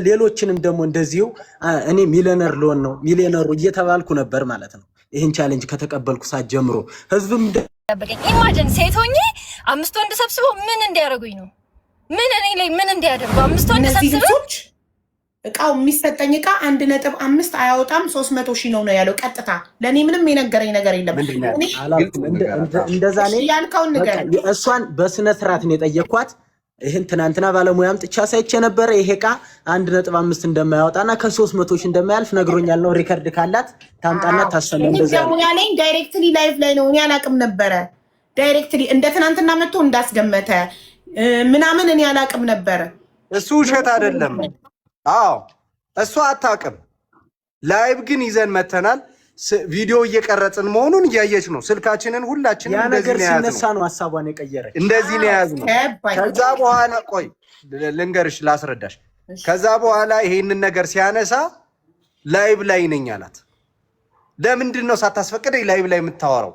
ሌሎችንም ደግሞ እንደዚሁ እኔ ሚሊዮነር ልሆን ነው ሚሊዮነሩ እየተባልኩ ነበር ማለት ነው። ይሄን ቻሌንጅ ከተቀበልኩ ሰዓት ጀምሮ ህዝብም ደበቀኝ። ኢማጂን ሴት ሆኜ 5 ወንድ ሰብስበው ምን እንዲያደርጉኝ ነው? ምን እኔ ላይ ምን እንዲያደርጉ 5 ወንድ ሰብስበው እቃው የሚሰጠኝ እቃ 1.5 አያወጣም 300,000 ነው ያለው። ቀጥታ ለኔ ምንም የነገረኝ ነገር የለም። እንደዛ ነው ያልከውን ነገር እሷን በስነ ስርዓት ነው የጠየኳት። ይሄን ትናንትና ባለሙያም ጥቻ ሳይቼ ነበር። ይሄ እቃ 1.5 እንደማያወጣና ከ300,000 እንደማያልፍ ነግሮኛል ነው። ሪከርድ ካላት ታምጣና ታሰማኝ። እንደዛ ነው ያለኝ። ዳይሬክትሊ ላይቭ ላይ ነው። እኔ አላቅም ነበረ። ዳይሬክትሊ እንደ ትናንትና መጥቶ እንዳስገመተ ምናምን እኔ አላቅም ነበረ። እሱ ውሸት አይደለም። አዎ እሱ አታውቅም። ላይቭ ግን ይዘን መተናል። ቪዲዮ እየቀረጽን መሆኑን እያየች ነው። ስልካችንን ሁላችንም እንደዚህ ነው ያዝነው። ሲነሳ ነው ሐሳቧን የቀየረ እንደዚህ ነው ያዝነው። ከዛ በኋላ ቆይ ልንገርሽ፣ ላስረዳሽ። ከዛ በኋላ ይሄንን ነገር ሲያነሳ ላይቭ ላይ ነኝ አላት። ለምንድን ነው ሳታስፈቅደኝ ላይቭ ላይ የምታወራው?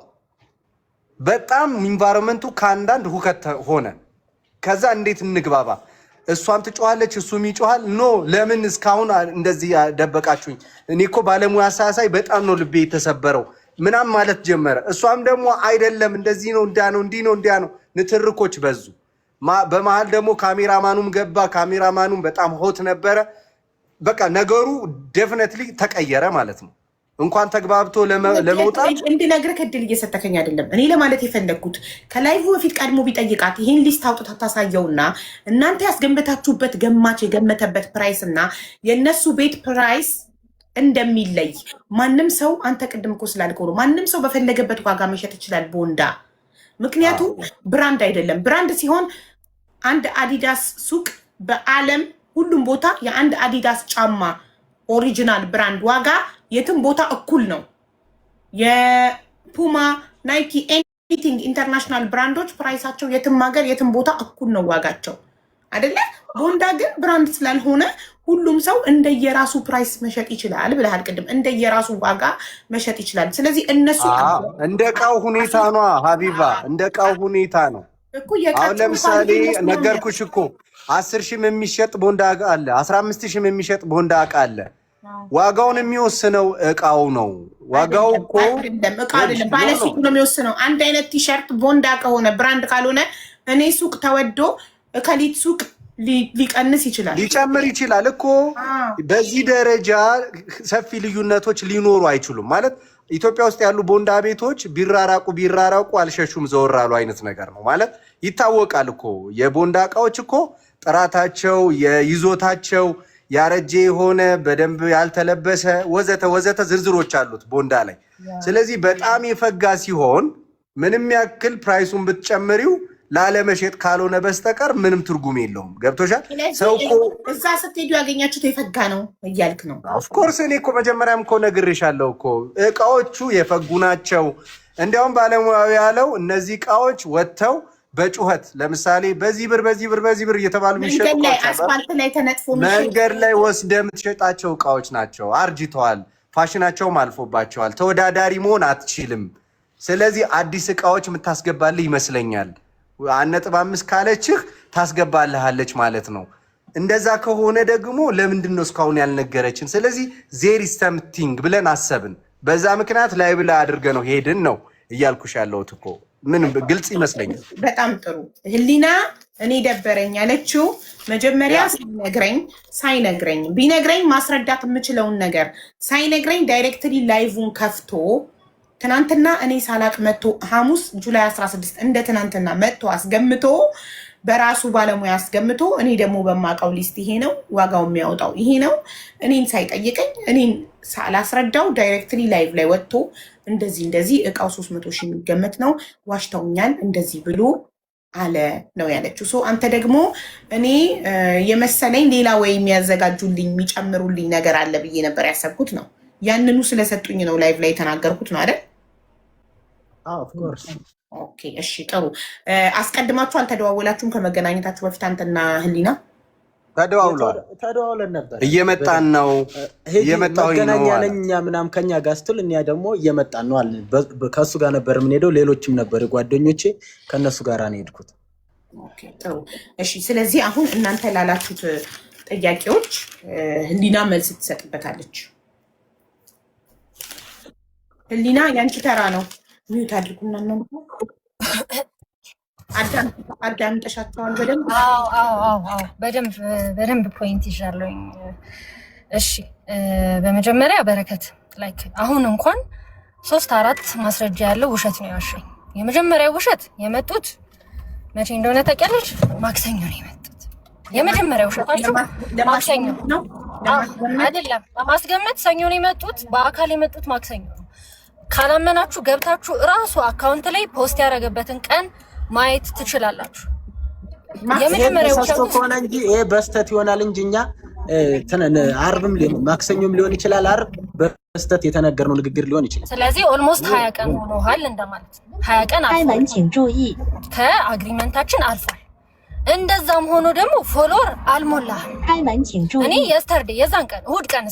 በጣም ኢንቫይሮንመንቱ ከአንዳንድ ሁከት ሆነ። ከዛ እንዴት እንግባባ? እሷም ትጮሃለች እሱም ይጮሃል። ኖ ለምን እስካሁን እንደዚህ ደበቃችሁኝ? እኔ እኮ ባለሙያ ሳሳይ በጣም ነው ልቤ የተሰበረው ምናምን ማለት ጀመረ። እሷም ደግሞ አይደለም እንደዚህ ነው እንዲያ ነው እንዲህ ነው እንዲያ ነው። ንትርኮች በዙ። በመሃል ደግሞ ካሜራማኑም ገባ። ካሜራማኑም በጣም ሆት ነበረ። በቃ ነገሩ ዴፊኒትሊ ተቀየረ ማለት ነው። እንኳን ተግባብቶ ለመውጣት እንድነግርህ እድል እየሰጠከኝ አይደለም። እኔ ለማለት የፈለግኩት ከላይቭ በፊት ቀድሞ ቢጠይቃት ይሄን ሊስት አውጥታ ታሳየውና እናንተ ያስገመታችሁበት ገማች የገመተበት ፕራይስ እና የእነሱ ቤት ፕራይስ እንደሚለይ ማንም ሰው አንተ ቅድም እኮ ስላልከው ነው ማንም ሰው በፈለገበት ዋጋ መሸጥ ይችላል ቦንዳ። ምክንያቱም ብራንድ አይደለም። ብራንድ ሲሆን አንድ አዲዳስ ሱቅ በዓለም ሁሉም ቦታ የአንድ አዲዳስ ጫማ ኦሪጂናል ብራንድ ዋጋ የትም ቦታ እኩል ነው። የፑማ ናይኪ ኤኒቲንግ ኢንተርናሽናል ብራንዶች ፕራይሳቸው የትም ሀገር የትም ቦታ እኩል ነው ዋጋቸው አይደለ? ቦንዳ ግን ብራንድ ስላልሆነ ሁሉም ሰው እንደየራሱ ፕራይስ መሸጥ ይችላል ብለሃል ቅድም። እንደየራሱ ዋጋ መሸጥ ይችላል። ስለዚህ እነሱ እንደ እቃው ሁኔታ ነው ሀቢባ፣ እንደ እቃው ሁኔታ ነው። አሁን ለምሳሌ ነገርኩሽ እኮ 10,000 የሚሸጥ ቦንዳ እቃ አለ፣ 15,000 የሚሸጥ ቦንዳ እቃ አለ። ዋጋውን የሚወስነው እቃው ነው። ዋጋው እኮ እቃ አይደለም፣ ባለሱቅ ነው የሚወስነው። አንድ አይነት ቲሸርት ቦንዳ ከሆነ ብራንድ ካልሆነ እኔ ሱቅ ተወዶ ከሊት ሱቅ ሊቀንስ ይችላል፣ ሊጨምር ይችላል እኮ። በዚህ ደረጃ ሰፊ ልዩነቶች ሊኖሩ አይችሉም ማለት ኢትዮጵያ ውስጥ ያሉ ቦንዳ ቤቶች ቢራራቁ አልሸሹም ዘወር አሉ አይነት ነገር ነው ማለት ይታወቃል እኮ። የቦንዳ እቃዎች እኮ ጥራታቸው፣ የይዞታቸው ያረጀ የሆነ በደንብ ያልተለበሰ ወዘተ ወዘተ ዝርዝሮች አሉት ቦንዳ ላይ። ስለዚህ በጣም የፈጋ ሲሆን ምንም ያክል ፕራይሱን ብትጨምሪው ላለመሸጥ ካልሆነ በስተቀር ምንም ትርጉም የለውም። ገብቶሻል? ሰው እኮ እዛ ስትሄዱ ያገኛችሁት የፈጋ ነው እያልክ ነው። ኦፍኮርስ እኔ እኮ መጀመሪያም እኮ ነግሬሻለሁ እኮ እቃዎቹ የፈጉ ናቸው። እንዲያውም ባለሙያው ያለው እነዚህ እቃዎች ወጥተው በጩኸት ለምሳሌ በዚህ ብር እየተባሉ የሚሸጡ አስፋልት ላይ ተነጥፎ መንገድ ላይ ወስደ የምትሸጣቸው እቃዎች ናቸው። አርጅተዋል፣ ፋሽናቸውም አልፎባቸዋል። ተወዳዳሪ መሆን አትችልም። ስለዚህ አዲስ እቃዎች የምታስገባልህ ይመስለኛል። 1.5 ካለችህ ታስገባልሃለች ማለት ነው። እንደዛ ከሆነ ደግሞ ለምንድን ነው እስካሁን ያልነገረችን? ስለዚህ ዜር ኢዝ ሰምቲንግ ብለን አሰብን። በዛ ምክንያት ላይ ብላ አድርገ ነው ሄድን ነው እያልኩሽ ያለሁት እኮ። ምን ግልጽ ይመስለኛል። በጣም ጥሩ ህሊና። እኔ ደበረኝ ያለችው መጀመሪያ ሳይነግረኝ ቢነግረኝ ማስረዳት የምችለውን ነገር ሳይነግረኝ ዳይሬክትሊ ላይቭን ከፍቶ ትናንትና እኔ ሳላቅ መጥቶ ሐሙስ ጁላይ 16 እንደ ትናንትና መጥቶ አስገምቶ በራሱ ባለሙያ አስገምቶ እኔ ደግሞ በማውቀው ሊስት ይሄ ነው ዋጋው የሚያወጣው ይሄ ነው እኔን ሳይጠይቀኝ እኔን ሳላስረዳው ዳይሬክትሊ ላይቭ ላይ ወጥቶ እንደዚህ እቃው 300,000 የሚገመት ነው ዋሽተውኛል እንደዚህ ብሎ አለ ነው ያለችው። ሶ አንተ ደግሞ እኔ የመሰለኝ ሌላ ወይ የሚያዘጋጁልኝ የሚጨምሩልኝ ነገር አለ ብዬ ነበር ያሰብኩት ነው። ያንኑ ስለሰጡኝ ነው ላይቭ ላይ የተናገርኩት ነው አይደል? ኦፍ ኮርስ። ኦኬ እሺ ጥሩ። አስቀድማችሁ አልተደዋወላችሁም ከመገናኘታችሁ በፊት አንተና ህሊና? ተደዋውለን ነበር። እየመጣን ነው እየመጣሁኝ ነው መገናኛለኛ ምናምን ከኛ ጋር ስትል እኛ ደግሞ እየመጣን ነው አለ። ከሱ ጋር ነበር የምንሄደው። ሌሎችም ነበር ጓደኞቼ፣ ከነሱ ጋር ነው የሄድኩት። ኦኬ ጥሩ እሺ። ስለዚህ አሁን እናንተ ላላችሁት ጥያቄዎች ህሊና መልስ ትሰጥበታለች። ህሊና ያንቺ ተራ ነው። ሚዩት አድርጉና ነው አዳምጠሻቸዋል በደንብ? አዎ በደንብ ፖይንት ይዣለሁኝ። እሺ በመጀመሪያ በረከት ላይክ አሁን እንኳን 3-4 ማስረጃ ያለው ውሸት ነው ያዋሸኝ። የመጀመሪያው ውሸት የመጡት መቼ እንደሆነ ታውቂያለሽ? ማክሰኞ ነው የመጡት። የመጀመሪያው ውሸታቸው ማክሰኞ ነው አይደለም፣ ለማስገመት ሰኞ ነው የመጡት። በአካል የመጡት ማክሰኞ ነው። ካላመናችሁ ገብታችሁ እራሱ አካውንት ላይ ፖስት ያደረገበትን ቀን ማየት ትችላላችሁ። የመጀመሪያው ውሸት ከሆነ እንጂ ይሄ በስተት ይሆናል እንጂ እኛ አርብም ማክሰኞም ሊሆን ይችላል። አርብ በስተት የተነገርነው ንግግር ሊሆን ይችላል። ስለዚህ ኦልሞስት 20 ቀን ሆኖሃል እንደማለት ነው። 20 ቀን አልፏል፣ ከአግሪመንታችን አልፏል። እንደዛም ሆኖ ደግሞ ፎሎወር አልሞላህም። እኔ የስተርዴ የዛን ቀን እሑድ ቀን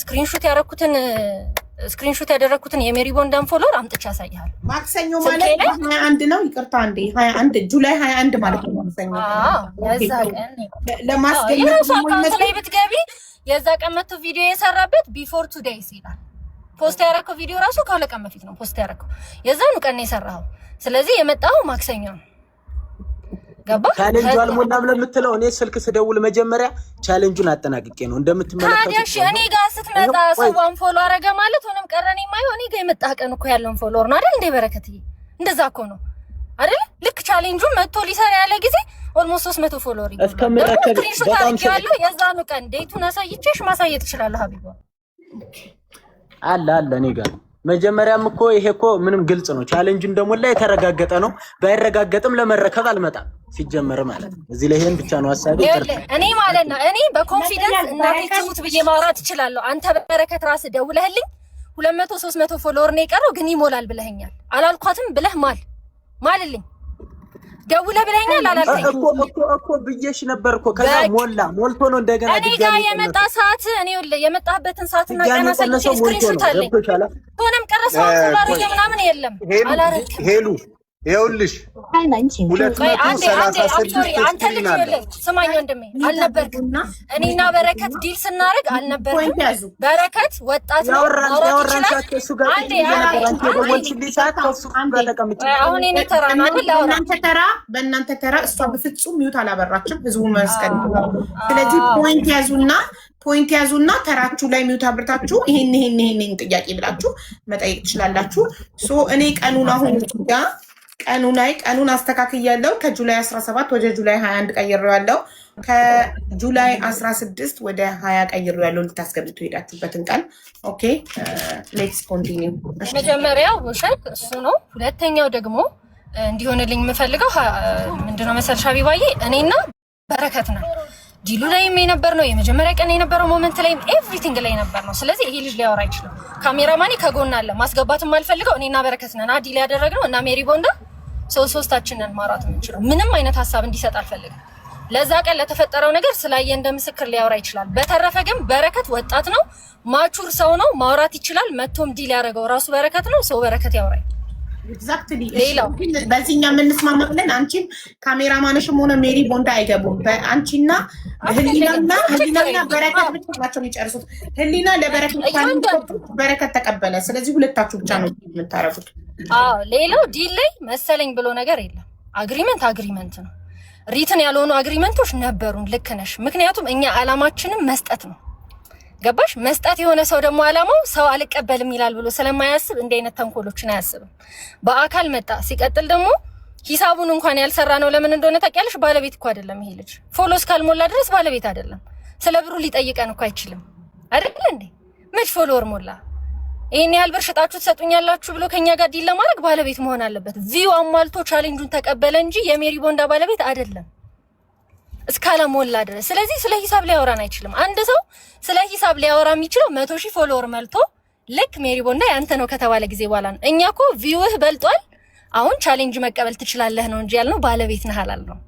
ስክሪንሾት ያደረኩትን የሜሪ ቦንዳን ፎሎወር አምጥቼ ያሳያል። ማክሰኞ ማለት 21 ነው። ይቅርታ አንዴ 21 ጁላይ 21 ማለት ነው ማክሰኞ። የዛ ቀን ለማስገኘት ላይ ብትገቢ የዛ ቀን መቶ ቪዲዮ የሰራበት ቢፎር ቱ ዴይስ ይላል። ፖስት ያደረከው ቪዲዮ ራሱ ከሁለት ቀን በፊት ነው ፖስት ያደረከው። የዛኑ ቀን ነው የሰራው። ስለዚህ የመጣው ማክሰኞ ነው። ገባ? ቻሌንጁ አልሞላም ለምትለው እኔ ስልክ ስደውል መጀመሪያ ቻሌንጁን አጠናቅቄ ነው እንደምትመለከቱት። ታዲያ እሺ እኔ ጋር ስትመጣ ሰዋን ፎሎ አረገ ማለት ሆነም ቀረኔ ማይሆን እኔ ጋር የመጣ ቀን እኮ ያለውን ፎሎወር ነው አይደል እንዴ? በረከትዬ እንደዛ እኮ ነው አይደል? ልክ ቻሌንጁን መጥቶ ሊሰራ ያለ ጊዜ ኦልሞስት 300 ፎሎወር ይገባል። በጣም ያለው የዛኑ ቀን ዴቱን አሳይቼሽ ማሳየት እችላለሁ። ሀቢባ አለ እኔ ጋር መጀመሪያም እኮ ይሄ እኮ ምንም ግልጽ ነው። ቻሌንጁ እንደሞላ የተረጋገጠ ነው። ባይረጋገጥም ለመረከብ አልመጣም ሲጀመር ማለት ነው። እዚህ ላይ ይሄን ብቻ ነው ሐሳቤ። እኔ ማለት ነው እኔ በኮንፊደንስ እናቴ ትሙት ብዬ ማውራት እችላለሁ። አንተ በረከት ራስህ ደውለህልኝ 200-300 ፎሎወር ነው የቀረው ግን ይሞላል ብለኸኛል። አላልኳትም ብለህ ማልልኝ ደውለህ ብለኸኛል አላልከኝም እኮ ብዬሽ ነበር እኮ። ከዛ ሞልቶ ነው እንደገና እኔ ጋር የመጣ ሰዓት እኔ የመጣህበትን ሰዓትና ቀን አሳይቼ ስክሪንሾት አለኝ። ሆነም ቀረሰ ፎሎወር ምናምን የለም አላረክም። ሄሉ ይኸውልሽ 236 አንተ ልጅ ስማኝ ወንድሜ አልነበርክም። እኔና በረከት ዲል ስናደርግ አልነበርክም። በረከት ወጣት ነው ማውራት ይችላል። አሁን እኔ ተራ ነው አይደል? በእናንተ ተራ እሷ በፍጹም ሚውት አላበራችም። ህዝቡ መስቀል። ስለዚህ ፖይንት ያዙና ተራችሁ ላይ ሚውት አብርታችሁ ይሄን ጥያቄ ብላችሁ መጠየቅ ትችላላችሁ። እኔ ቀኑን አሁን ጋር ቀኑን አስተካክያለሁ። ከጁላይ 17 ወደ ጁላይ 21 ቀይሬዋለሁ። ከጁላይ 16 ወደ 20 ቀይሬዋለሁ። ልታስገብቱ ሄዳችሁበትን ቀን። ኦኬ ሌትስ ኮንቲኒው። መጀመሪያው ውሸት እሱ ነው። ሁለተኛው ደግሞ እንዲሆንልኝ የምፈልገው ምንድነው መሰልሽ ሀቢባዬ፣ እኔና በረከት ነው ዲሉ ላይም የነበር ነው። የመጀመሪያ ቀን የነበረው ሞመንት ላይም ኤቭሪቲንግ ላይ ነበር ነው። ስለዚህ ይሄ ልጅ ሊያወራ አይችልም። ካሜራማኒ ከጎን አለ። ማስገባትም አልፈልገው እኔና በረከት ነን ዲል ያደረግነው እና ሜሪ ቦንዳ ሶስታችንን ማውራት የምንችለው ምንም አይነት ሀሳብ እንዲሰጥ አልፈልግም። ለዛ ቀን ለተፈጠረው ነገር ስላየ እንደ ምስክር ሊያወራ ይችላል። በተረፈ ግን በረከት ወጣት ነው፣ ማቹር ሰው ነው፣ ማውራት ይችላል። መቶም ዲል ያደረገው ራሱ በረከት ነው። ሰው በረከት ያወራል። ኤግዛክትሊ በዚህኛ የምንስማማለን። አንቺም ካሜራማንሽም ሆነ ሜሪ ቦንዳ አይገቡም። በአንቺና ህሊናና በረከት ብቻ ናቸው የሚጨርሱት። ህሊና ለበረከት ተቀበለ። ስለዚህ ሁለታችሁ ብቻ ነው የምታረጉት። ሌላው ዲል ላይ መሰለኝ ብሎ ነገር የለም። አግሪመንት ነው። ሪትን ያልሆኑ አግሪመንቶች ነበሩን። ልክ ነሽ። ምክንያቱም እኛ አላማችንም መስጠት ነው። ገባሽ? መስጠት የሆነ ሰው ደግሞ አላማው ሰው አልቀበልም ይላል ብሎ ስለማያስብ እንዲህ አይነት ተንኮሎችን አያስብም። በአካል መጣ። ሲቀጥል ደግሞ ሂሳቡን እንኳን ያልሰራ ነው። ለምን እንደሆነ ታውቂያለሽ? ባለቤት እኮ አይደለም ይሄ ልጅ። ፎሎ እስካልሞላ ድረስ ባለቤት አይደለም። ስለ ብሩ ሊጠይቀን እኮ አይችልም አይደል እንዴ? መች ፎሎወር ሞላ? ይሄን ያህል ብር ሽጣችሁ ትሰጡኛላችሁ ብሎ ከኛ ጋር ዲል ለማድረግ ባለቤት መሆን አለበት። ቪው አሟልቶ ቻሌንጁን ተቀበለ እንጂ የሜሪ ቦንዳ ባለቤት አይደለም እስካላሞላ ድረስ። ስለዚህ ስለ ሂሳብ ሊያወራን አይችልም። አንድ ሰው ስለ ሂሳብ ሊያወራ የሚችለው 100,000 ፎሎወር መልቶ ልክ ሜሪ ቦንዳ ያንተ ነው ከተባለ ጊዜ በኋላ ነው። እኛ እኮ ቪውህ በልጧል፣ አሁን ቻሌንጅ መቀበል ትችላለህ ነው እንጂ ያልነው ባለቤት ነህ አላልነው።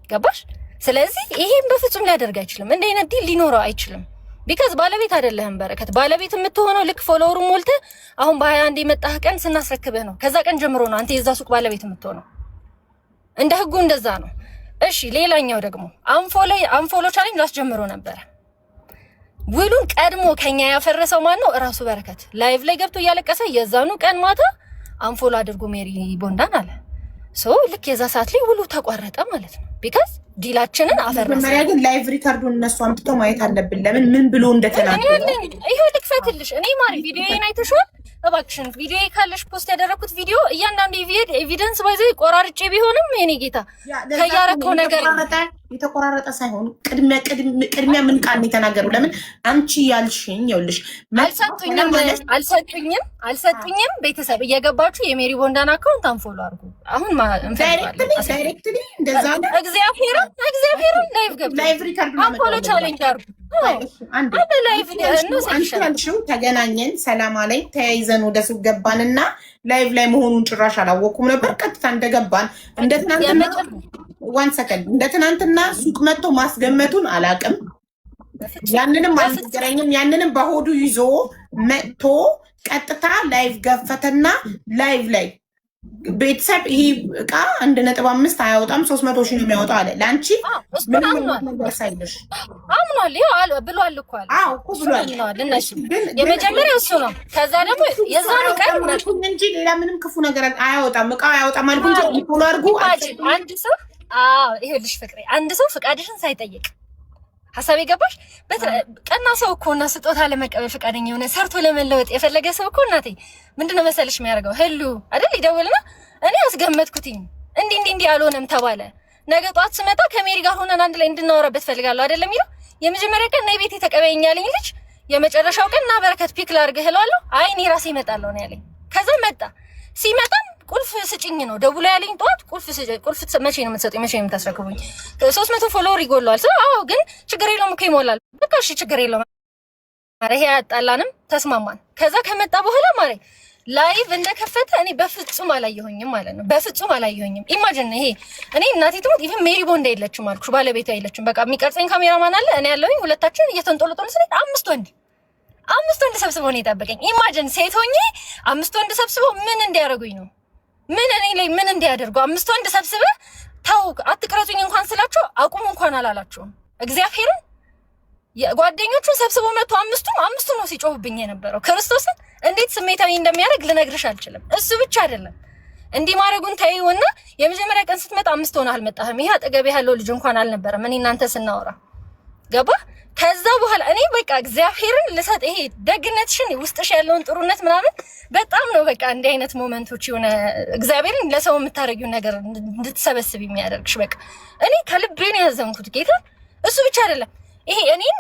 ገባሽ? ስለዚህ ይሄን በፍጹም ሊያደርግ አይችልም። እንደ አይነት ዲል ሊኖረው አይችልም። ቢካዝ ባለቤት አይደለህም በረከት። ባለቤት የምትሆነው ልክ ፎሎወሩን ሞልተህ አሁን በ21 የመጣህ ቀን ስናስረክብህ ነው። ከዛ ቀን ጀምሮ ነው አንተ የዛ ሱቅ ባለቤት የምትሆነው። እንደ ህጉ እንደዛ ነው። እሺ ሌላኛው ደግሞ አንፎሎ ቻሌንጅ ላስጀምሮ ነበረ። ውሉን ቀድሞ ከኛ ያፈረሰው ማን ነው? እራሱ በረከት ላይቭ ላይ ገብቶ እያለቀሰ የዛኑ ቀን ማታ አንፎሎ አድርጎ ሜሪ ቦንዳን አለ። ሶ ልክ የዛ ሰዓት ላይ ውሉ ተቋረጠ ማለት ነው። ቢካዝ ዲላችንን አፈረሰ። መጀመሪያ ግን ላይቭ ሪካርዱን እነሱ አምጥተው ማየት አለብን። ለምን ምን ብሎ እንደተናገረ ይሄው ልክፈትልሽ። እኔ ማሪ ቪዲዮዬን አይተሽዋል? እባክሽን ቪዲዮ ካለሽ ፖስት ያደረኩት ቪዲዮ እያንዳንዱ ኤቪደንስ ባይዘ ቆራርጬ ቢሆንም የኔ ጌታ ከያረከው ነገር የተቆራረጠ ሳይሆን ቅድሚያ ምን ቃል የተናገረው? ለምን አንቺ ያልሽኝ ይኸውልሽ፣ አልሰጡኝም። ቤተሰብ እየገባችሁ የሜሪ ቦንዳን አካውንት አንፎሎ አድርጉ። አሁን ዳይሬክትሊ እንደዛ ነው። እግዚአብሔርን ላይቭ ሪካርድ አንፎሎ ቻሌንጅ አድርጉ። አንቺ ተገናኘን፣ ሰላም አለኝ፣ ተያይዘን ወደ ሱቅ ገባንና ላይቭ ላይ መሆኑን ጭራሽ አላወኩም ነበር። ቀጥታ እንደገባን እንደ ትናንትና ሱቅ መጥቶ ማስገመቱን አላውቅም። ያንንም አልነገረኝም። ያንንም በሆዱ ይዞ መጥቶ ቀጥታ ላይቭ ገፈተና ላይቭ ላይ ቤተሰብ ይሄ እቃ 1.5 አያወጣም 300 ሺህ ነው የሚያወጣው አለ። ለአንቺ ምንም ነገር ሳይልሽ አምኗል ብሏል እኮ አለ። አዎ እኮ ብሏል። የመጀመሪያው እሱ ነው። ከዛ ደግሞ የዛኑ ቀን እንጂ ሌላ ምንም ክፉ ነገር አያወጣም፣ እቃ አያወጣም አልኩ እንጂ ይቆሉ አድርጉ። አንድ ሰው ይኸውልሽ ፍቅሬ፣ አንድ ሰው ፍቃድሽን ሳይጠይቅ ሀሳብ የገባሽ ቀና ሰው እኮ እና ስጦታ ለመቀበል ፈቃደኛ የሆነ ሰርቶ ለመለወጥ የፈለገ ሰው እኮ እናቴ ምንድነው መሰልሽ የሚያደርገው? ህሉ አይደል ይደውልና እኔ አስገመትኩትኝ እንዲህ አልሆነም ተባለ። ነገ ጧት ስመጣ ከሜሪ ጋር ሆነን አንድ ላይ እንድናወራበት ፈልጋለሁ አይደለም የሚለው። የመጀመሪያ ቀን ነይ ቤቴ ተቀበይኝ ያለኝ ልጅ የመጨረሻው ቀን እና በረከት ፒክ ላድርግህ እለዋለሁ። አይ እኔ ራሴ እመጣለሁ ነው ያለኝ። ከዛ መጣ። ሲመጣም ቁልፍ ስጭኝ ነው ደውሎ ያለኝ። ጠዋት ቁልፍ መቼ ነው የምትሰጡኝ? መቼ ነው የምታስረክቡኝ? 300 ፎሎወር ይጎለዋል። አዎ ግን ችግር የለውም እኮ ይሞላል። በቃ እሺ ችግር የለውም። ይሄ ያጣላንም ተስማማን። ከዛ ከመጣ በኋላ ማለት ላይቭ እንደከፈተ እኔ በፍጹም አላየሁኝም ማለት ነው። በፍጹም አላየሁኝም። ኢማጂን ይሄ እኔ እናቴ ትሞት ኢቭን ሜሪ ቦንዳ የለችም አልኩሽ፣ ባለቤቷ የለችም። በቃ የሚቀርጸኝ ካሜራማን አለ፣ እኔ ያለሁኝ። ሁለታችን እየተንጦለጦለ ስለ አምስት ወንድ ሰብስበው ነው የጠበቀኝ። ኢማጂን ሴት ሆኜ 5 ወንድ ሰብስበው ምን እንዲያደርጉኝ ነው? ምን እኔ ላይ ምን እንዲያደርጉ? 5 ወንድ ሰብስበህ ተው አትቅረጹኝ እንኳን ስላቸው አቁሙ እንኳን አላላቸውም። እግዚአብሔርን ጓደኞቹን ሰብስበው መጥቶ አምስቱ ነው ሲጮህብኝ የነበረው። ክርስቶስን እንዴት ስሜታዊ እንደሚያደርግ ልነግርሽ አልችልም። እሱ ብቻ አይደለም እንዲህ ማድረጉን ታይውና የመጀመሪያ ቀን ስትመጣ 5 ሆነ አልመጣህም። ይሄ አጠገቤ ያለው ልጅ እንኳን አልነበረም። እኔ እናንተ ስናወራ ገባ። ከዛ በኋላ እኔ በቃ እግዚአብሔርን ልሰጥ ይሄ ደግነትሽን ውስጥሽ ያለውን ጥሩነት ምናምን በጣም ነው በቃ እንዲህ አይነት ሞመንቶች የሆነ እግዚአብሔርን ለሰው የምታረጊው ነገር እንድትሰበስብ የሚያደርግሽ በቃ እኔ ከልቤ ነው ያዘንኩት ጌታ። እሱ ብቻ አይደለም ይሄ እኔን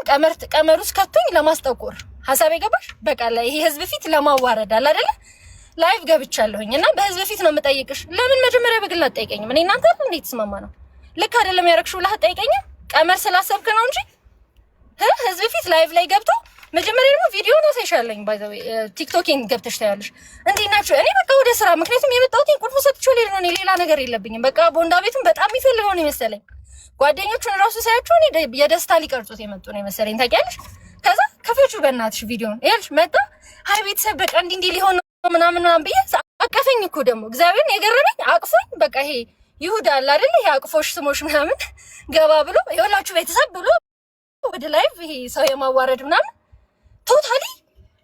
ቀመር ውስጥ ከቶኝ ለማስጠቆር ሀሳብ የገባሽ በቃ ይሄ ህዝብ ፊት ለማዋረድ አለ አይደለ? ላይቭ ገብቻለሁኝ እና በህዝብ ፊት ነው የምጠይቅሽ። ለምን መጀመሪያ በግል አትጠይቀኝም? እኔ እናንተ እንዴት ተስማማ ነው ልክ አይደለም ያረክሽው ብለህ አትጠይቀኝም? ቀመር ስላሰብክ ነው እንጂ ህዝብ ፊት ላይቭ ላይ ገብቶ መጀመሪያ ደግሞ ቪዲዮ ነው ሳይሻለኝ ባይ ዘ ወይ ቲክቶክን ገብተሽ ታያለሽ። እንዴ ናችሁ? እኔ በቃ ወደ ስራ ምክንያቱም የመጣሁት ቁልፍ ሰጥቼው ሌላ ነገር የለብኝም። በቃ ቦንዳ ቤቱን በጣም ይፈልገው ነው የመሰለኝ። ጓደኞቹን ራሱ ሳያቸው እኔ የደስታ ሊቀርጹት የመጡ ነው የመሰለኝ ታውቂያለሽ። ከዛ ከፈችው በእናትሽ ቪዲዮን ይልሽ መጣ። ሃይ ቤተሰብ በቃ እንዲህ ሊሆን ነው ምናምን ብዬ አቀፈኝ እኮ ደግሞ እግዚአብሔርን የገረመኝ አቅፎኝ በቃ ይሄ ይሁዳ አለ አይደል? ይሄ አቅፎሽ ስሞሽ ምናምን ገባ ብሎ ይኸውላችሁ ቤተሰብ ብሎ ወደ ላይቭ ይሄ ሰው የማዋረድ ምናምን ቶታሊ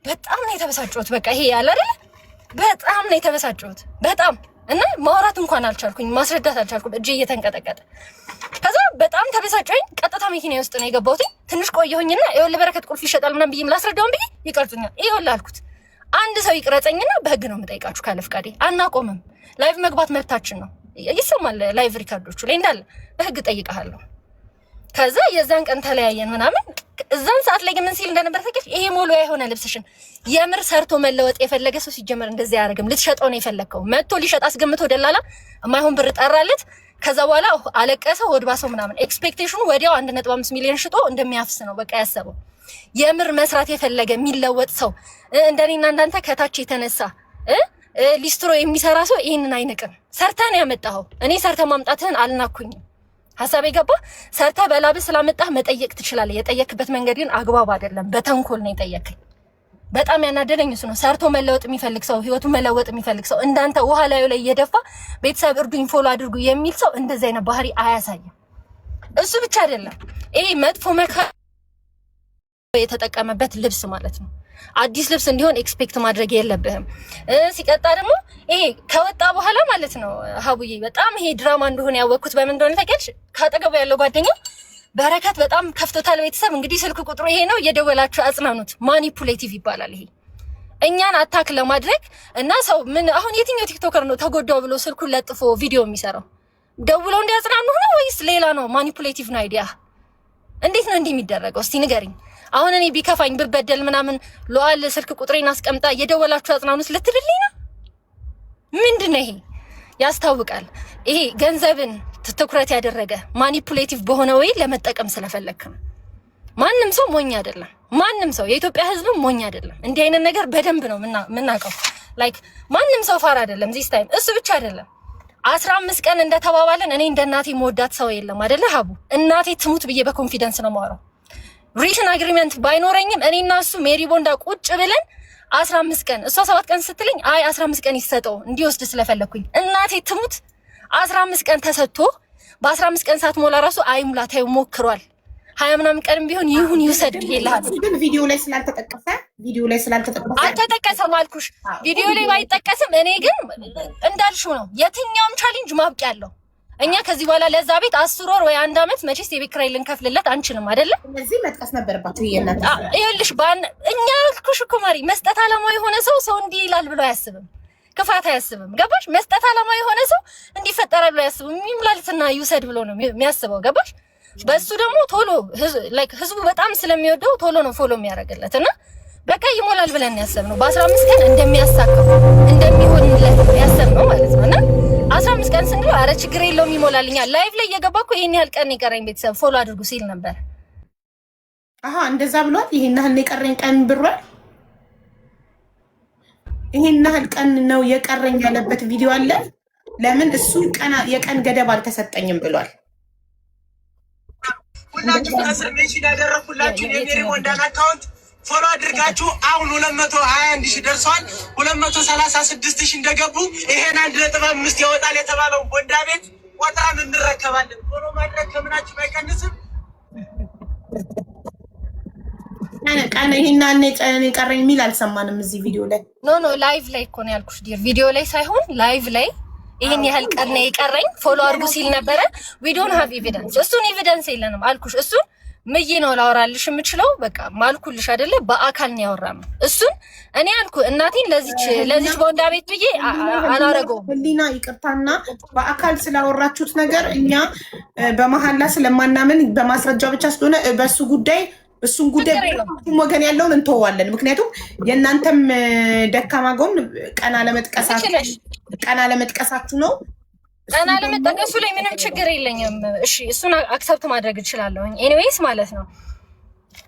በጣም ነው የተበሳጨሁት። በቃ ይሄ ያለ አይደል? በጣም ነው የተበሳጨሁት በጣም እና ማውራት እንኳን አልቻልኩኝ፣ ማስረዳት አልቻልኩም፣ እጄ እየተንቀጠቀጠ። ከዛ በጣም ተበሳጨኝ። ቀጥታ መኪና ውስጥ ነው የገባሁት። ትንሽ ቆየሁኝና ይኸውልህ በረከት ቁልፍ ይሸጣል ምናምን ብዬ ላስረዳውን ብዬ ይቀርጹኛል። ይኸውልህ አልኩት አንድ ሰው ይቅረጸኝና በህግ ነው የምጠይቃችሁ ካለ ፍቃዴ አናቆምም። ላይቭ መግባት መብታችን ነው። ይሰማል ላይቭ ሪካርዶቹ ላይ እንዳለ በህግ ጠይቀሃለሁ። ከዛ የዛን ቀን ተለያየን ምናምን። እዛን ሰዓት ላይ ምን ሲል እንደነበር ታውቂያለሽ? ይሄ ሞሎያ የሆነ ልብስሽን የምር ሰርቶ መለወጥ የፈለገ ሰው ሲጀመር እንደዚህ አያደርግም። ልትሸጠው ነው የፈለግከው። መጥቶ ሊሸጥ አስገምቶ ደላላ የማይሆን ብር ጠራለት። ከዛ በኋላ አለቀሰ፣ ሆድባ ሰው ምናምን። ኤክስፔክቴሽኑ ወዲያው 1.5 ሚሊዮን ሽጦ እንደሚያፍስ ነው በቃ ያሰበው። የምር መስራት የፈለገ የሚለወጥ ሰው እንደኔና እንዳንተ ከታች የተነሳ ሊስትሮ የሚሰራ ሰው ይሄንን አይንቅም። ሰርተህ ነው ያመጣኸው። እኔ ሰርተህ ማምጣትህን አልናኩኝም። ሀሳቤ ገባ። ሰርተህ በላብህ ስላመጣህ መጠየቅ ትችላለህ። የጠየክበት መንገድ ግን አግባብ አይደለም። በተንኮል ነው የጠየከኝ። በጣም ያናደደኝ እሱ ነው። ሰርቶ መለወጥ የሚፈልግ ሰው፣ ህይወቱን መለወጥ የሚፈልግ ሰው እንዳንተ ውሃ ላዩ ላይ እየደፋ ቤተሰብ እርዱኝ ፎሎ አድርጉ የሚል ሰው እንደዚህ አይነት ባህሪ አያሳይም። እሱ ብቻ አይደለም ይሄ መጥፎ የተጠቀመበት ልብስ ማለት ነው። አዲስ ልብስ እንዲሆን ኤክስፔክት ማድረግ የለብህም። ሲቀጣ ደግሞ ይሄ ከወጣ በኋላ ማለት ነው ሀቡዬ በጣም ይሄ ድራማ እንደሆነ ያወቅኩት በምን እንደሆነ ታውቂያለሽ? ካጠገቡ ያለው ጓደኛ በረከት በጣም ከፍቶታል። ቤተሰብ እንግዲህ ስልክ ቁጥሩ ይሄ ነው፣ እየደወላችሁ አጽናኑት። ማኒፑሌቲቭ ይባላል ይሄ እኛን አታክ ለማድረግ እና ሰው ምን አሁን የትኛው ቲክቶከር ነው ተጎዳው ብሎ ስልኩን ለጥፎ ቪዲዮ የሚሰራው? ደውለው እንዲያጽናኑ ነው ወይስ ሌላ ነው? ማኒፑሌቲቭ ነው አይዲያ። እንዴት ነው እንዲህ የሚደረገው? እስቲ ንገሪኝ። አሁን እኔ ቢከፋኝ ብበደል ምናምን ሉዓል ስልክ ቁጥሬን አስቀምጣ እየደወላችሁ አጽናኑት ልትልልኝ ነው? ምንድነው ይሄ? ያስታውቃል። ይሄ ገንዘብን ትኩረት ያደረገ ማኒፑሌቲቭ በሆነ ወይ ለመጠቀም ስለፈለክ ነው። ማንም ሰው ሞኝ አይደለም። ማንም ሰው የኢትዮጵያ ሕዝብም ሞኝ አይደለም። እንዲህ አይነት ነገር በደንብ ነው የምናውቀው። ላይክ ማንም ሰው ፋር አይደለም። ዚስ ታይም እሱ ብቻ አይደለም 15 ቀን እንደተባባለን እኔ እንደ እናቴ መወዳት ሰው የለም አይደለ ሀቡ? እናቴ ትሙት ብዬ በኮንፊደንስ ነው የማወራው። ሪትን አግሪመንት ባይኖረኝም እኔና እሱ ሜሪ ቦንዳ ቁጭ ብለን 15 ቀን እሷ 7 ቀን ስትለኝ አይ 15 ቀን ይሰጠው እንዲወስድ ስለፈለኩኝ እናቴ ትሙት 15 ቀን ተሰጥቶ በ15 ቀን ሰዓት ሞላ ራሱ አይ ሙላ ታዩ ሞክሯል። 20 ምናምን ቀንም ቢሆን ይሁን ይውሰድ ይላል። ግን ቪዲዮ ላይ ስላልተጠቀሰ አልተጠቀሰም አልኩሽ። ቪዲዮ ላይ ባይጠቀስም እኔ ግን እንዳልሽው ነው። የትኛውም ቻሌንጅ ማብቂያ አለው። እኛ ከዚህ በኋላ ለዛ ቤት 10 ወር ወይ 1 አመት መቼስ የቤት ኪራይ ልንከፍልለት አንችልም አይደለ? ስለዚህ መጥቀስ ነበረባችሁ ይየናታ። ይኸውልሽ እኛ አልኩሽ እኮ ማሪ መስጠት አላማ የሆነ ሰው እንዲህ ይላል ብሎ አያስብም። ክፋት አያስብም። ገባሽ? መስጠት አላማ የሆነ ሰው እንዲፈጠራል ብሎ አያስብም። ይምላልና ይውሰድ ብሎ ነው የሚያስበው። ገባሽ? በሱ ደግሞ ቶሎ ህዝቡ በጣም ስለሚወደው ቶሎ ነው ፎሎ የሚያደርግለት እና በቃ ይሞላል ብለን ያሰብነው በ15 ቀን እንደሚያሳካው እንደሚሆንለት ያሰብነው ማለት ነው። እና 15 ቀን ስንል አረ ችግር የለውም ይሞላልኛል። ላይቭ ላይ እየገባ እኮ ይሄን ያህል ቀን የቀረኝ ቤተሰብ ፎሎ አድርጉ ሲል ነበር። አሃ እንደዛ ብሏል። ይሄን ያህል የቀረኝ ቀን ብሏል። ይሄን ያህል ቀን ነው የቀረኝ ያለበት ቪዲዮ አለ። ለምን እሱ የቀን ገደብ አልተሰጠኝም ብሏል። ሁላችሁ አስርሜሽን ያደረኩላችሁ የሜሪ ቦንዳን አካውንት ፎሎ አድርጋችሁ አሁን 221,000 ደርሷል። 236,000 እንደገቡ ይሄን 1.5 ያወጣል የተባለው ቦንዳ ቤት ቆጥረን እንረከባለን። ፎሎ ማድረግ ከምናችሁ አይቀንስም። ቀን ይሄን የቀረኝ የሚል አልሰማንም እዚህ ቪዲዮ ላይ። ኖ ላይቭ ላይ እኮ ነው ያልኩሽ ዲር፣ ቪዲዮ ላይ ሳይሆን ላይቭ ላይ ይሄን ያህል ቀን ነው የቀረኝ ፎሎ አድርጉ ሲል ነበረ። ዊ ዶንት ሃቭ ኤቪደንስ። እሱን ኤቪደንስ የለንም አልኩሽ። እሱን ምዬ ነው ላወራልሽ የምችለው። በቃ ማልኩልሽ አይደለ? በአካል ነው ያወራነው። እሱን እኔ አልኩ እናቴን ለዚች ቦንዳ ቤት ብዬ አላረገውም። ህሊና ይቅርታና በአካል ስላወራችሁት ነገር እኛ በመሐላ ስለማናምን በማስረጃ ብቻ ስለሆነ በሱ ጉዳይ እሱን ጉዳይ ወገን ያለውን እንተዋለን። ምክንያቱም የእናንተም ደካማ ጎን ቀና ለመጥቀሳችሁ ነው። ቀና ለመጠቀሱ ላይ ምንም ችግር የለኝም። እሺ እሱን አክሰፕት ማድረግ እችላለሁ። ኤኒዌይስ ማለት ነው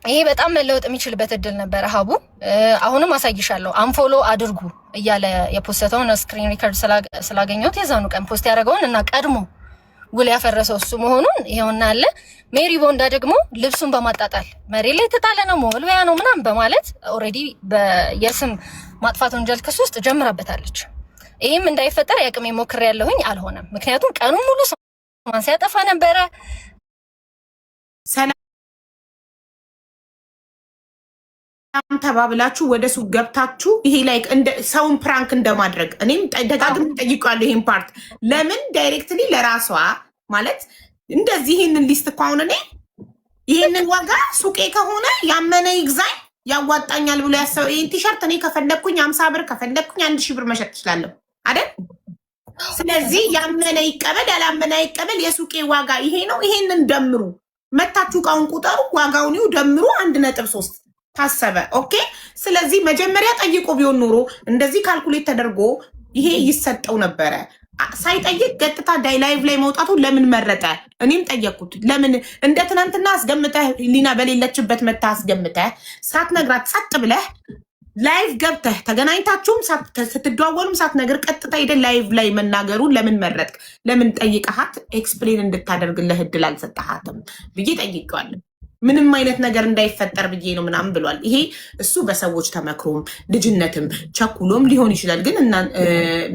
ይሄ በጣም መለወጥ የሚችልበት እድል ነበረ ሀቡ። አሁንም አሳይሻለሁ። አንፎሎ አድርጉ እያለ የፖስተውን ስክሪን ሪከርድ ስላገኘሁት የዛኑ ቀን ፖስት ያደረገውን እና ቀድሞ ውል ያፈረሰው እሱ መሆኑን ይሄውና አለ። ሜሪ ቦንዳ ደግሞ ልብሱን በማጣጣል መሬት ላይ ተጣለ ነው ሞልበያ ነው ምናምን በማለት ኦልሬዲ የስም ማጥፋት ወንጀል ክስ ውስጥ ጀምራበታለች። ይህም እንዳይፈጠር ያቅሜ ሞክሬያለሁኝ፣ አልሆነም። ምክንያቱም ቀኑን ሙሉ ሰማን ሲያጠፋ ነበረ። ሰላም ተባብላችሁ ወደ ሱቅ ገብታችሁ ይሄ ላይ ሰውን ፕራንክ እንደማድረግ እኔም ደጋግም ጠይቃለሁ። ይሄን ፓርት ለምን ዳይሬክትሊ ለራሷ ማለት እንደዚህ ይሄንን ሊስት እኮ አሁን እኔ ይሄንን ዋጋ ሱቄ ከሆነ ያመነ ይግዛኝ ያዋጣኛል ብሎ ያሰበው ይሄን ቲሸርት እኔ ከፈለኩኝ 50 ብር ከፈለኩኝ 1000 ብር መሸጥ እችላለሁ አይደል? ስለዚህ ያመነ ይቀበል ያላመነ ይቀበል። የሱቄ ዋጋ ይሄ ነው። ይሄንን ደምሩ፣ መታችሁ እቃውን ቁጠሩ፣ ዋጋውን ይው ደምሩ 1.3 ታሰበ። ኦኬ። ስለዚህ መጀመሪያ ጠይቆ ቢሆን ኖሮ እንደዚህ ካልኩሌት ተደርጎ ይሄ ይሰጠው ነበረ። ሳይጠይቅ ቀጥታ ላይቭ ላይ መውጣቱ ለምን መረጠ? እኔም ጠየቅኩት። ለምን እንደ ትናንትና አስገምተህ ሊና በሌለችበት መታ አስገምተህ ሳትነግራት ጸጥ ብለህ ላይቭ ገብተህ ተገናኝታችሁም ስትደዋወሉም ሳትነግር ቀጥታ ሄደህ ላይቭ ላይ መናገሩን ለምን መረጥክ? ለምን ጠይቀሃት ኤክስፕሌን እንድታደርግልህ እድል አልሰጠሃትም ብዬ ጠይቀዋለሁ። ምንም አይነት ነገር እንዳይፈጠር ብዬ ነው ምናምን ብሏል። ይሄ እሱ በሰዎች ተመክሮም ልጅነትም ቸኩሎም ሊሆን ይችላል። ግን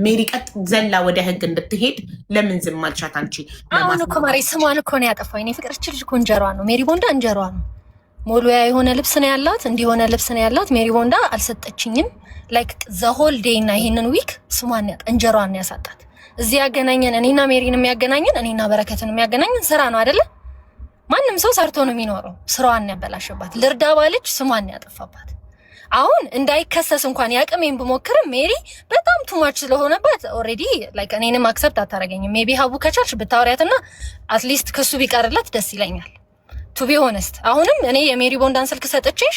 ሜሪ ቀጥ ዘላ ወደ ህግ እንድትሄድ ለምን ዝም አልሻት አንቺ? አሁን እኮ ማሪ ስሟን እኮ ነው ያጠፋው። እኔ ፍቅር እችል እኮ እንጀሯ ነው ሜሪ ቦንዳ እንጀሯ ነው። ሞሉያ የሆነ ልብስ ነው ያላት፣ እንዲሆነ ልብስ ነው ያላት። ሜሪ ቦንዳ አልሰጠችኝም። ላይክ ዘ ሆል ዴይ እና ይሄንን ዊክ ስሟን እንጀሯን ያሳጣት። እዚህ ያገናኘን እኔና ሜሪን የሚያገናኘን እኔና በረከትን የሚያገናኘን ስራ ነው አይደለ? ማንም ሰው ሰርቶ ነው የሚኖረው። ስራዋን ያበላሸባት፣ ልርዳ ባለች ስሟን ያጠፋባት። አሁን እንዳይከሰስ እንኳን ያቅሜን ብሞክርም ሜሪ በጣም ቱማች ስለሆነባት ኦልሬዲ ላይክ እኔንም አክሰፕት አታረገኝም። ሜቢ ሀቡ ከቻልሽ ብታወሪያትና አትሊስት ክሱ ቢቀርላት ደስ ይለኛል። ቱ ቢ ሆነስት አሁንም እኔ የሜሪ ቦንዳን ስልክ ሰጥቼሽ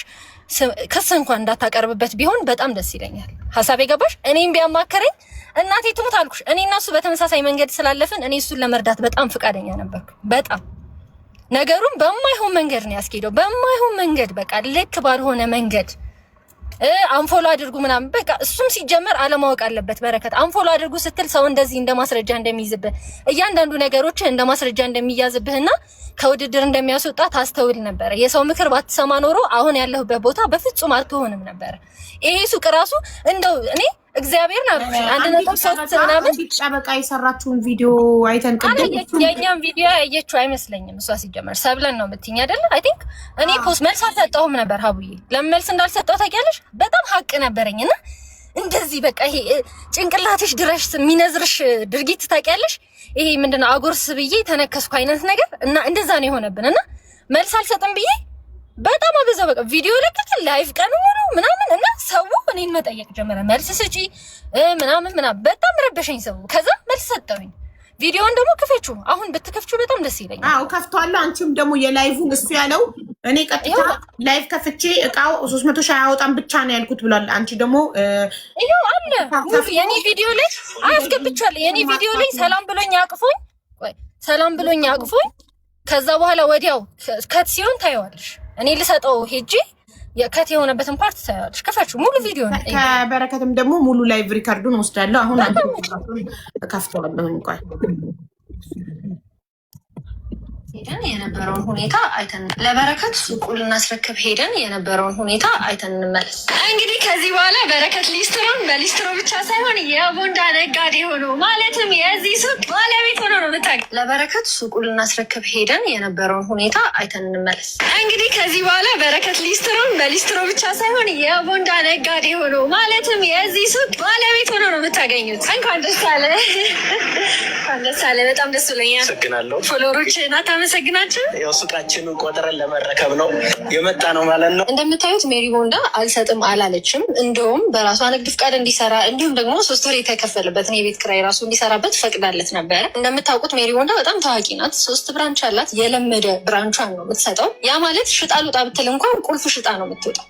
ክስ እንኳን እንዳታቀርብበት ቢሆን በጣም ደስ ይለኛል። ሀሳብ የገባሽ? እኔም ቢያማከረኝ እናቴ ትሙት አልኩሽ። እኔ እና እሱ በተመሳሳይ መንገድ ስላለፍን እኔ እሱን ለመርዳት በጣም ፍቃደኛ ነበርኩ። በጣም ነገሩን በማይሆን መንገድ ነው ያስኬደው። በማይሆን መንገድ በቃ ልክ ባልሆነ መንገድ አንፎሎ አድርጉ ምናምን በቃ እሱም ሲጀመር አለማወቅ አለበት። በረከት አንፎሎ አድርጉ ስትል ሰው እንደዚህ እንደማስረጃ እንደሚይዝብህ እያንዳንዱ ነገሮች እንደማስረጃ እንደሚያዝብህና ከውድድር እንደሚያስወጣ ታስተውል ነበር። የሰው ምክር ባትሰማ ኖሮ አሁን ያለሁበት ቦታ በፍጹም አትሆንም ነበር። ይሄ ሱቅ ራሱ እንደው እኔ እግዚአብሔር ነው አንድ ነገር ሶስት ምናምን ጨበቃ የሰራችውን ቪዲዮ አይተን ቅድም የኛም ቪዲዮ ያየችው አይመስለኝም። እሷ ሲጀመር ሰብለን ነው የምትይኝ አይደለ? አይ ቲንክ እኔ ፖስት መልስ አልሰጠሁም ነበር። ሀቡዬ ለምን መልስ እንዳልሰጠው ታውቂያለሽ? በጣም ሀቅ ነበረኝና እንደዚህ በቃ ይሄ ጭንቅላትሽ ድረሽ የሚነዝርሽ ድርጊት ታውቂያለሽ? ይሄ ምንድነው አጎርስ ብዬ ተነከስኩ አይነት ነገር እና እንደዛ ነው የሆነብንና መልስ አልሰጥም ብዬ በጣም አበዛው። በቃ ቪዲዮ ለቀቀ ላይቭ ቀኑ ሙሉ ምናምን እና ሰው እኔን መጠየቅ ጀመረ። መልስ ስጪ ምናምን በጣም ረበሸኝ ሰው። ከዛ መልስ ሰጠሁኝ። ቪዲዮውን ደግሞ ክፈቹ። አሁን ብትከፍቹ በጣም ደስ ይለኛል። አዎ ከፍቷለሁ። አንቺም ደግሞ የላይቭን እሱ ያለው እኔ ቀጥታ ላይቭ ከፍቼ እቃው 300 ሺህ አያወጣም ብቻ ነው ያልኩት ብሏል። አንቺ ደግሞ ይሄው አለ የኔ ቪዲዮ ላይ አያስገብቻለሁ። የኔ ቪዲዮ ላይ ሰላም ብሎኝ አቅፎኝ ከዛ በኋላ ወዲያው ከት ሲሆን ታየዋለሽ። እኔ ልሰጠው ሄጂ የከት የሆነበትን ፓርት ታያለሽ። ከፈችው ሙሉ ቪዲዮ ነው። ከበረከትም ደግሞ ሙሉ ላይቭ ሪካርዱን ወስዳለሁ። አሁን አንተ ከፍተዋለሁ እንኳን ሄደን የነበረውን ሁኔታ አይተን ለበረከት ሱቁን ልናስረክብ ሄደን የነበረውን ሁኔታ አይተን እንመለስ። እንግዲህ ከዚህ በኋላ በረከት ሊስትሮን በሊስትሮ ብቻ ሳይሆን የቦንዳ ነጋዴ ሆኖ ማለትም የዚህ ሱቅ ባለቤት ሆኖ ነው የምታውቂው። ለበረከት ሱቁን ልናስረክብ ሄደን የነበረውን ሁኔታ አይተን እንመለስ። እንግዲህ ከዚህ በኋላ በረከት ሊስትሮን በሊስትሮ ብቻ ሳይሆን የቦንዳ ነጋዴ ሆኖ ማለትም የዚህ ሱቅ ባለቤት ሆኖ ነው የምታገኙት። እንኳን ደስ አለ፣ እንኳን ደስ አለ። በጣም ደስ ብሎኛል። አመሰግናለሁ። ፎሎወሮች ናት አመሰግናችሁ። ያው ሱቃችንን ቆጥረን ለመረከብ ነው የመጣ ነው ማለት ነው። እንደምታዩት ሜሪ ቦንዳ አልሰጥም አላለችም። እንደውም በራሷ ንግድ ፍቃድ እንዲሰራ እንዲሁም ደግሞ 3 ወር የተከፈለበትን የቤት ኪራይ ራሱ እንዲሰራበት ፈቅዳለት ነበረ። እንደምታውቁት ሜሪ ቦንዳ በጣም ታዋቂ ናት። 3 ብራንች አላት። የለመደ ብራንቿን ነው የምትሰጠው። ያ ማለት ሽጣ ልውጣ ብትል እንኳን ቁልፍ ሽጣ ነው የምትወጣው።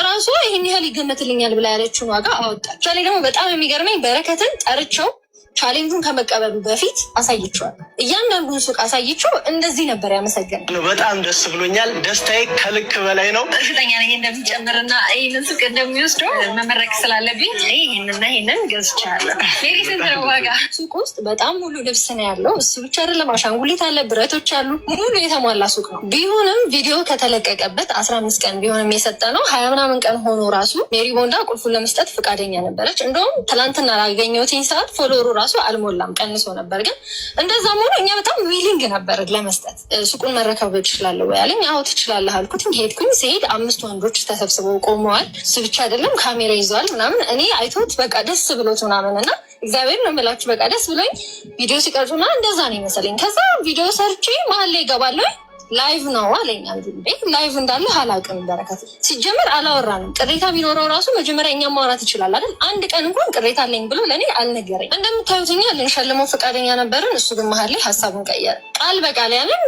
ራሷ ይህን ያህል ይገመትልኛል ብላ ያለችውን ዋጋ አወጣች። ላይ ደግሞ በጣም የሚገርመኝ በረከትን ጠርቸው ቻሌንጁን ከመቀበሉ በፊት አሳይቼዋለሁ። እያንዳንዱን ሱቅ አሳይቼው እንደዚህ ነበር ያመሰገነው። በጣም ደስ ብሎኛል። ደስታዬ ከልክ በላይ ነው። እርግጠኛ ነኝ እንደሚጨምርና ይህንን ሱቅ እንደሚወስደው መመረቅ ስላለብኝ ይህንን ገዝቻለሁ። ሜሪ ስንት ነው ዋጋ? ሱቅ ውስጥ በጣም ሙሉ ልብስ ነው ያለው። እሱ ብቻ አይደለም፣ አሻንጉሊት አለ፣ ብረቶች አሉ። ሙሉ የተሟላ ሱቅ ነው። ቢሆንም ቪዲዮ ከተለቀቀበት 15 ቀን ቢሆንም የሰጠ ነው 20 ምናምን ቀን ሆኖ ራሱ ሜሪ ቦንዳ ቁልፉን ለመስጠት ፈቃደኛ ነበረች። እንደውም ትላንትና ላገኘሁትኝ ሰዓት ፎሎወሩ ራሱ አልሞላም፣ ቀንሶ ነበር። ግን እንደዛም ሆኖ እኛ በጣም ዊሊንግ ነበር ለመስጠት። ሱቁን መረከብ እችላለሁ ወይ አለኝ። አዎ ትችላለህ አልኩትኝ። ሄድኩኝ። ሲሄድ 5 ወንዶች ተሰብስበው ቆመዋል። እሱ ብቻ አይደለም ካሜራ ይዘዋል ምናምን። እኔ አይቶት በቃ ደስ ብሎት ምናምን እና እግዚአብሔር ነው የምላችሁ በቃ ደስ ብሎኝ ቪዲዮ ሲቀርጹና እንደዛ ነው ይመስለኝ። ከዛ ቪዲዮ ሰርቼ መሀል ላይ ይገባለሁ። ላይቭ ነው አለኝ። አንዱ ላይቭ እንዳለ አላውቅም። በረከት ሲጀምር አላወራንም። ቅሬታ ቢኖረው ራሱ መጀመሪያ እኛ ማውራት ይችላል አይደል? አንድ ቀን እንኳን ቅሬታ አለኝ ብሎ ለእኔ አልነገረኝ። እንደምታዩትኛ ልንሸልመው ፈቃደኛ ነበርን። እሱ ግን መሀል ላይ ሀሳቡን ቀየረ። ቃል በቃል ያለን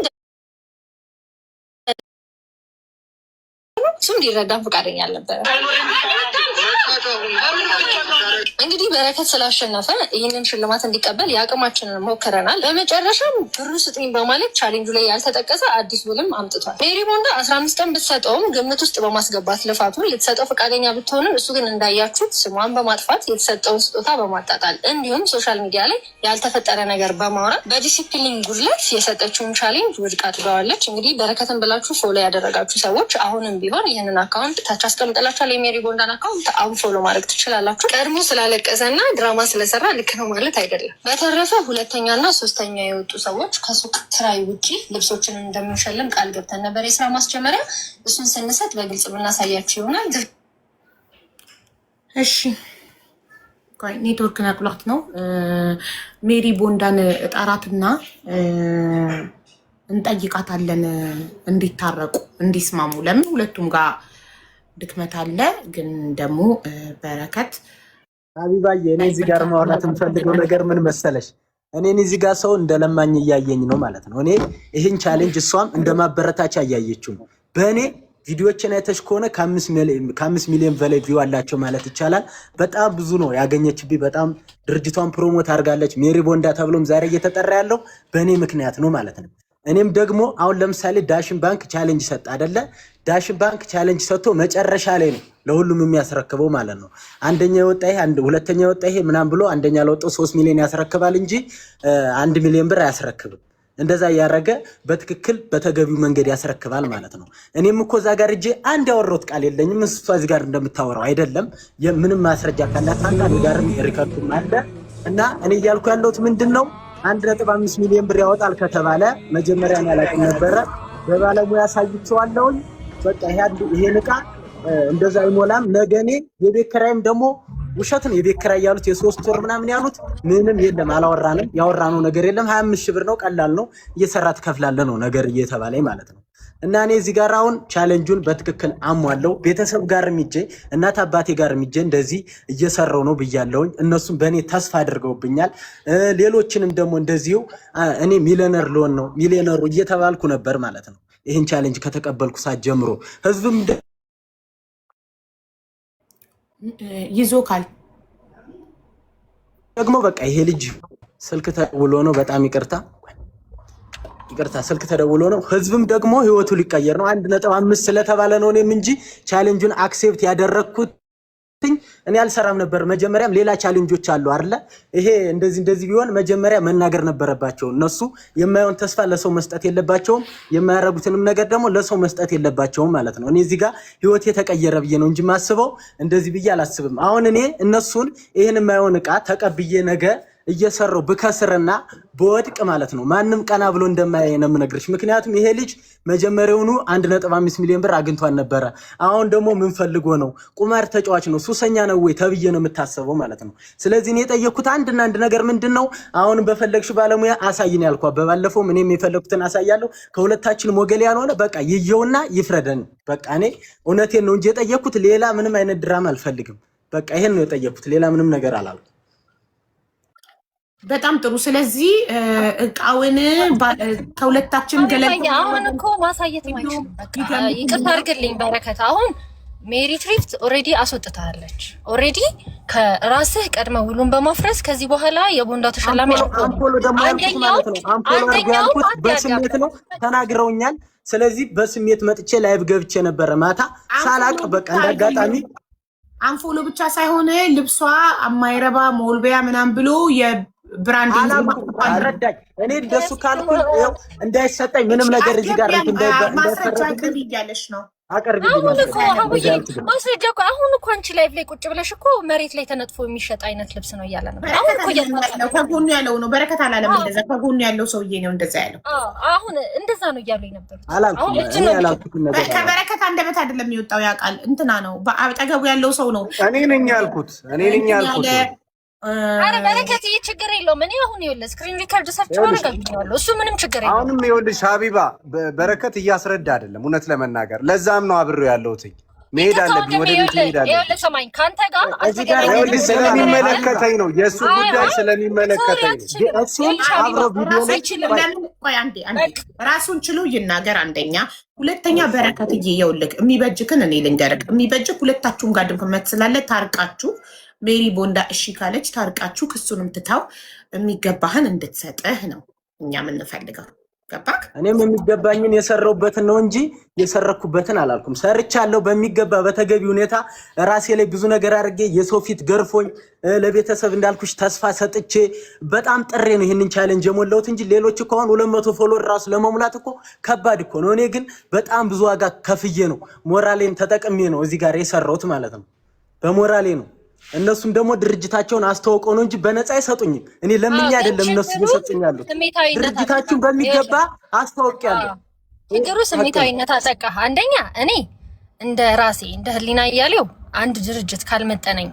እሱ እንዲረዳን ፈቃደኛ አልነበረ። እንግዲህ በረከት ስላሸነፈ ይህንን ሽልማት እንዲቀበል የአቅማችንን ሞክረናል። በመጨረሻም ብሩ ስጥኝ በማለት ቻሌንጁ ላይ ያልተጠቀሰ አዲስ ውልም አምጥቷል። ሜሪ ቦንዳ 15 ቀን ብትሰጠውም ግምት ውስጥ በማስገባት ልፋቱን ልትሰጠው ፈቃደኛ ብትሆንም እሱ ግን እንዳያችሁት ስሟን በማጥፋት የተሰጠውን ስጦታ በማጣጣል እንዲሁም ሶሻል ሚዲያ ላይ ያልተፈጠረ ነገር በማውራት በዲሲፕሊን ጉድለት የሰጠችውን ቻሌንጅ ውድቅ አድርገዋለች። እንግዲህ በረከትን ብላችሁ ፎሎ ያደረጋችሁ ሰዎች አሁንም ቢሆን ይህንን አካውንት ታች አስቀምጠላችኋል። የሜሪ ቦንዳን አካውንት አንፎሎ ፎሎ ማድረግ ትችላላችሁ። ቀድሞ ስላለቀሰና ድራማ ስለሰራ ልክ ነው ማለት አይደለም። በተረፈ ሁለተኛና ሶስተኛ የወጡ ሰዎች ከሱቅ ትራይ ውጪ ልብሶችን እንደምንሸልም ቃል ገብተን ነበር የስራ ማስጀመሪያ። እሱን ስንሰጥ በግልጽ ብናሳያችሁ ይሆናል። እሺ ኔትወርክ ነቅሏት ነው። ሜሪ ቦንዳን እጣራትና እንጠይቃታለን እንዲታረቁ እንዲስማሙ። ለምን ሁለቱም ጋር ድክመት አለ። ግን ደግሞ በረከት ሀቢባዬ እኔ እዚህ ጋር ማውራት የምፈልገው ነገር ምን መሰለሽ፣ እኔን እዚህ ጋር ሰው እንደለማኝ እያየኝ ነው ማለት ነው። እኔ ይህን ቻሌንጅ እሷም እንደማበረታቻ እያየችው ነው። በእኔ ቪዲዮችን አይተሽ ከሆነ ከ5 ሚሊዮን በላይ ቪው አላቸው ማለት ይቻላል። በጣም ብዙ ነው ያገኘችብኝ። በጣም ድርጅቷን ፕሮሞት አድርጋለች። ሜሪ ቦንዳ ተብሎም ዛሬ እየተጠራ ያለው በእኔ ምክንያት ነው ማለት ነው። እኔም ደግሞ አሁን ለምሳሌ ዳሽን ባንክ ቻሌንጅ ሰጥ አይደለ? ዳሽን ባንክ ቻሌንጅ ሰጥቶ መጨረሻ ላይ ነው ለሁሉም የሚያስረክበው ማለት ነው። አንደኛ የወጣ ይሄ ሁለተኛ የወጣ ይሄ ምናም ብሎ አንደኛ ለወጣው 3 ሚሊዮን ያስረክባል እንጂ 1 ሚሊዮን ብር አያስረክብም። እንደዛ ያረገ በትክክል በተገቢው መንገድ ያስረክባል ማለት ነው። እኔም እኮ እዛ ጋር እጄ አንድ ያወራሁት ቃል የለኝም። እሷ እዚህ ጋር እንደምታወራው አይደለም። ምንም ማስረጃ ካላት አንተ ጋር ሪከርዱም አለ እና እኔ እያልኩ ያለሁት ምንድነው 1.5 ሚሊዮን ብር ያወጣል ከተባለ መጀመሪያ ያላቀኝ ነበረ። በባለሙያ ሳይቻለሁ። በቃ ይሄ ንቃ እንደዛ አይሞላም። ነገኔ የቤት ኪራይም ደግሞ ውሸት ነው። የቤት ኪራይ ያሉት የ3 ወር ምናምን ያሉት ምንም የለም። አላወራንም። ያወራነው ነገር የለም። 25 ሺህ ብር ነው። ቀላል ነው። እየሰራ ትከፍላለህ ነው ነገር እየተባለኝ ማለት ነው። እና እኔ እዚህ ጋር አሁን ቻሌንጁን በትክክል አሟለው። ቤተሰብ ጋር የሚጄ እናት አባቴ ጋር የሚጄ እንደዚህ እየሰራው ነው ብያለሁኝ። እነሱም በእኔ ተስፋ አድርገውብኛል። ሌሎችንም ደግሞ እንደዚሁ እኔ ሚሊዮነር ልሆን ነው ሚሊዮነሩ እየተባልኩ ነበር ማለት ነው። ይህን ቻሌንጅ ከተቀበልኩ ሰዓት ጀምሮ ህዝብም ይዞካል ደግሞ በቃ ይሄ ልጅ ስልክ ተደውሎ ነው። በጣም ይቅርታ ስልክ ተደውሎ ነው። ህዝብም ደግሞ ህይወቱ ሊቀየር ነው 1.5 ስለተባለ ነው። እኔም እንጂ ቻሌንጁን አክሴፕት ያደረኩት እኔ አልሰራም ነበር። መጀመሪያም ሌላ ቻሌንጆች አሉ አይደለ? ይሄ እንደዚህ ቢሆን መጀመሪያ መናገር ነበረባቸው። እነሱ የማይሆን ተስፋ ለሰው መስጠት የለባቸውም። የማያረጉትንም ነገር ደግሞ ለሰው መስጠት የለባቸውም ማለት ነው። እኔ እዚህ ጋር ህይወቴ ተቀየረ ብዬ ነው እንጂ ማስበው እንደዚህ ብዬ አላስብም። አሁን እኔ እነሱን ይሄን የማይሆን ዕቃ ተቀብዬ ነገ እየሰራው ብከስርና በወድቅ ማለት ነው ማንም ቀና ብሎ እንደማያይ ነው የምነግርሽ። ምክንያቱም ይሄ ልጅ መጀመሪያውኑ 1.5 ሚሊዮን ብር አግኝቷል ነበረ። አሁን ደግሞ ምን ፈልጎ ነው? ቁማር ተጫዋች ነው፣ ሱሰኛ ነው ወይ ተብዬ ነው የምታሰበው ማለት ነው። ስለዚህ እኔ የጠየኩት አንድ ነገር ምንድነው? አሁን በፈለግሽ ባለሙያ አሳይኝ ያልኳት በባለፈው እኔም የፈለኩትን አሳያለሁ። ከሁለታችን ወገል ያልሆነ በቃ ይየውና ይፍረደን። በቃ እኔ እውነቴን ነው እንጂ የጠየኩት ሌላ ምንም አይነት ድራማ አልፈልግም። በቃ ይሄን ነው የጠየኩት፣ ሌላ ምንም ነገር አላልኩም። በጣም ጥሩ። ስለዚህ እቃውን ከሁለታችን ገለል አሁን እኮ ማሳየት ማይችል በቃ ይቅርታ አድርግልኝ በረከት። አሁን ሜሪ ትሪፍት ኦሬዲ አስወጥታለች። ኦሬዲ ከራስህ ቀድመ ውሉን በማፍረስ ከዚህ በኋላ የቦንዳ ተሸላሚ አምፖሎ ደግሞ ያልኩት ማለት ነው። አምፖሎ ያልኩት በስሜት ነው ተናግረውኛል። ስለዚህ በስሜት መጥቼ ላይቭ ገብቼ ነበረ ማታ ሳላቅ በቃ እንዳጋጣሚ አንፎሎ ብቻ ሳይሆን ልብሷ አማይረባ ሞልቢያ ምናምን ብሎ ብራንዲንግ አረዳኝ። እኔ እንደሱ ካልኩ እንዳይሰጠኝ ምንም ነገር እዚህ ጋር ማስረጃ አቅርቢ እያለሽ ነው። ማስረጃ እኮ አሁን እኮ አንቺ ላይፍ ላይ ቁጭ ብለሽ እኮ መሬት ላይ ተነጥፎ የሚሸጥ አይነት ልብስ ነው እያለ ነው። አሁን እኮ ከጎኑ ያለው ነው በረከት አላለም። እንደዛ ከጎኑ ያለው ሰውዬ ነው እንደዛ ያለው። አሁን እንደዛ ነው እያሉ ነበር። ከበረከት አንደበት አይደለም የሚወጣው ያ ቃል እንትና ነው። በአጠገቡ ያለው ሰው ነው። እኔ ነኝ ያልኩት። አረ በረከት ይሄ ችግር የለውም። እኔ አሁን ይኸውልህ ስክሪን ሪከርድ ሰርች ማድረግ እሱ ምንም ችግር የለውም። አሁንም ይኸውልሽ ሀቢባ በረከት እያስረዳ አይደለም እውነት ለመናገር። ለዛም ነው አብሬው ያለሁት። መሄድ አለብኝ ወደ ቤት መሄድ አለብኝ። ይኸውልህ ሰማኝ ካንተ ጋር ስለሚመለከተኝ ነው የእሱ ጉዳይ ስለሚመለከተኝ ነው። እሱን አብሮ ቪዲዮ ላይ ራሱን ችሎ ይናገር አንደኛ። ሁለተኛ በረከትዬ ይኸውልህ የሚበጅክን እኔ ልንገርህ። የሚበጅክ ሁለታችሁም ጋር ድምክመት ስላለ ታርቃችሁ ሜሪ ቦንዳ እሺ ካለች ታርቃችሁ ክሱንም ትታው የሚገባህን እንድትሰጥህ ነው እኛ የምንፈልገው። ገባክ? እኔም የሚገባኝን የሰራሁበትን ነው እንጂ የሰረኩበትን አላልኩም። ሰርቻለሁ በሚገባ በተገቢ ሁኔታ ራሴ ላይ ብዙ ነገር አድርጌ የሰው ፊት ገርፎኝ ለቤተሰብ እንዳልኩሽ ተስፋ ሰጥቼ በጣም ጥሬ ነው ይሄንን ቻሌንጅ የሞላሁት እንጂ ሌሎች እኮ አሁን 200 ፎሎወር ራሱ ለመሙላት እኮ ከባድ እኮ ነው። እኔ ግን በጣም ብዙ ዋጋ ከፍዬ ነው ሞራሌን ተጠቅሜ ነው እዚህ ጋር የሰራሁት ማለት ነው። በሞራሌ ነው። እነሱም ደግሞ ድርጅታቸውን አስተዋውቀው ነው እንጂ በነፃ አይሰጡኝም። እኔ ለምኛ አይደለም እነሱ እየሰጡኝ ያሉት። ድርጅታችሁን በሚገባ አስተዋውቂያለሁ። ችግሩ ስሜታዊነት አጠቃህ። አንደኛ እኔ እንደ ራሴ እንደ ህሊና እያሌው አንድ ድርጅት ካልመጠነኝ